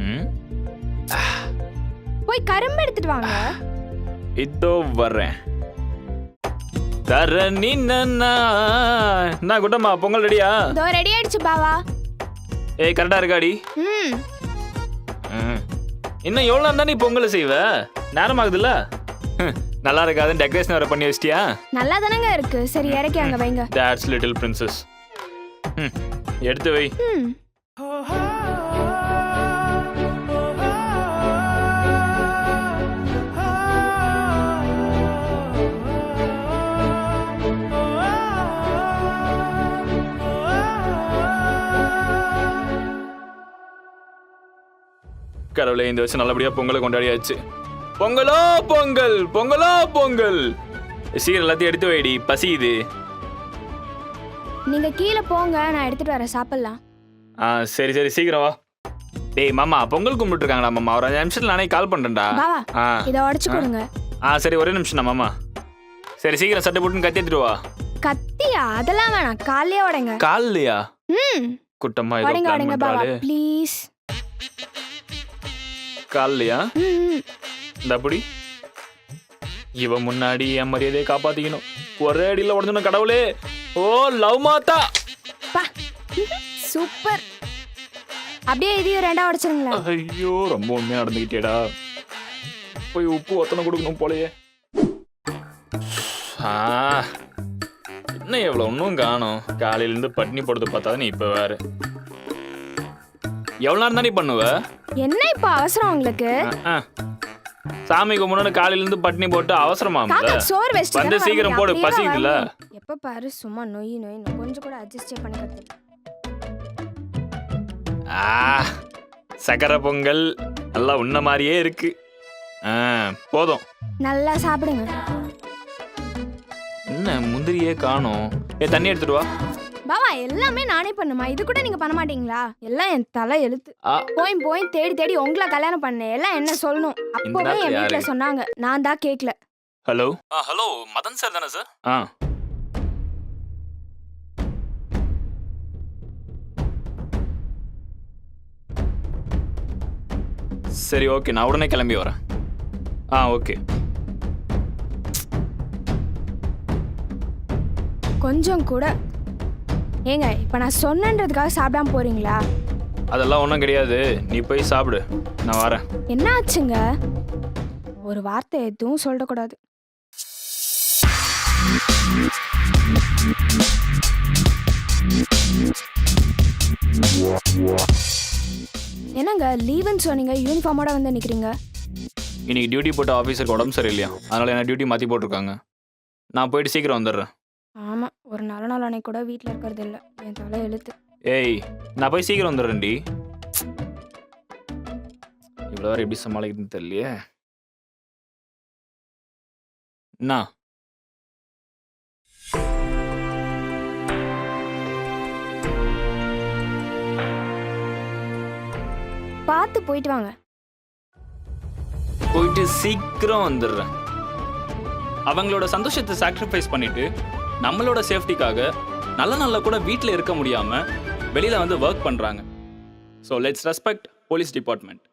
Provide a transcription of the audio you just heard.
ம் போய் கரும்பு எடுத்துட்டு வாங்க. இதோ வர்றேன். தர நீ நான் குட்டம்மா பொங்கல் ரெடியா? இதோ ரெடி ஆயிடுச்சு பாவா. ஏய் கரெக்டா இருக்காடி? ம் இன்னும் எவ்வளோ நேரம் தான் நீ பொங்கல் செய்வ? நேரம் ஆகுதுல்ல? நல்லா இருக்காதுன்னு டெக்கரேஷன் வேற பண்ணி வச்சிட்டியா? நல்லா தானங்க இருக்கு. சரி இறக்கி அங்க வைங்க. That's little princess. எடுத்து வை. ம் கடவுளே, இந்த வருஷம் நல்லபடியா பொங்கலை கொண்டாடியாச்சு. பொங்கலோ பொங்கல், பொங்கலோ பொங்கல். சீக்கிரம் எல்லாத்தையும் எடுத்து வைடி, பசியுது. நீங்க கீழே போங்க, நான் எடுத்துட்டு வரேன், சாப்பிடலாம். சரி சரி சீக்கிரம் வா. டேய் மாமா, பொங்கல் கும்பிட்டு இருக்காங்களா மாமா? ஒரு 5 நிமிஷத்துல நானே கால் பண்றேன்டா. பாவா இதை உடைச்சு கொடுங்க. சரி ஒரே நிமிஷம் மாமா. சரி சீக்கிரம் சட்டை போட்டுன்னு கத்தி எடுத்துட்டு வா. கத்தியா? அதெல்லாம் வேணாம், காலையே உடைங்க. கால்லையா? ம் குட்டம்மா ஏதோ உடைங்க பிளான் உடைங்க பாவா பண்றாளே. ப்ளீஸ். கால்லையா? ம் இந்த அப்படி இவன் முன்னாடி என் மரியாதையை காப்பாத்திக்கணும். ஒரே அடியில் உடஞ்சுன கடவுளே. ஓ லவ் மாதா. பா சூப்பர். அப்படியே இதையும் ரெண்டா உடைச்சிருங்களேன். ஐயோ ரொம்ப உண்மையா நடந்துக்கிட்டேடா. போய் உப்பு ஒத்தனை கொடுக்கணும் போலயே. என்ன எவ்வளோ ஒன்றும் காணும். காலையிலேருந்து பட்னி போடுறது பார்த்தா நீ இப்போ வேற எவ்வளோ நேரம் தானே பண்ணுவ? என்ன இப்போ அவசரம் உங்களுக்கு? சாமி கும்பிடணும் காலையிலேருந்து பட்னி போட்டு அவசரமா? தாத்தா சோறு வெஸ்ட் வந்து சீக்கிரம் போடு, பசிக்குதுல. எப்ப பாரு சும்மா நொய் நொய் கொஞ்சம் கூட அட்ஜஸ்ட் பண்ணிக்கிறது. சக்கரை பொங்கல் நல்லா உன்ன மாதிரியே இருக்கு. போதும், நல்லா சாப்பிடுங்க. என்ன முந்திரியே காணோம். தண்ணி எடுத்துட்டு வா. பாவா எல்லாமே நானே பண்ணுமா? இது கூட நீங்க பண்ண மாட்டீங்களா? எல்லாம் என் தலை எழுத்து. போய் தேடி தேடி உங்களை கல்யாணம் பண்ணேன். எல்லாம் என்ன சொல்லணும்? அப்பவே என் வீட்டுல சொன்னாங்க, நான் தான் கேட்கல. ஹலோ ஹலோ மதன் சார் தானே சார்? சரி ஓகே, நான் உடனே கிளம்பி வரேன். ஓகே. கொஞ்சம் கூட ஏங்க இப்ப நான் சொன்னன்றதுக்காக சாப்பிடாம போறீங்களா? அதெல்லாம் ஒன்றும் கிடையாது, நீ போய் சாப்பிடு, நான் வரேன். என்ன ஆச்சுங்க? ஒரு வார்த்தை எதுவும் சொல்லக்கூடாது. என்னங்க லீவுன்னு சொன்னீங்க, யூனிஃபார்மோட வந்து நிக்கிறீங்க? இன்னைக்கு டியூட்டி போட்ட ஆஃபீஸருக்கு உடம்பு சரியில்லையா, அதனால என்ன டியூட்டி மாற்றி போட்டிருக்காங்க. நான் போயிட்டு சீக்கிரம் வந்துடுறேன். ஆமா, ஒரு நல்ல நாள் அன்னைக்கு கூட வீட்டில் இருக்கிறது இல்லை. என் தலை எழுத்து. ஏய் நான் போய் சீக்கிரம் வந்துடுறேன்டி. இவ்வளோ வேறு எப்படி சமாளிக்குதுன்னு தெரியலையே. என்ன பார்த்து போயிட்டு வாங்க. போயிட்டு சீக்கிரம் வந்துடுறேன். அவங்களோட சந்தோஷத்தை சாக்ரிஃபைஸ் பண்ணிட்டு நம்மளோட சேஃப்டிக்காக நல்ல நல்ல கூட வீட்டில் இருக்க முடியாம வெளியில வந்து ஒர்க் பண்றாங்க. So let's respect police department.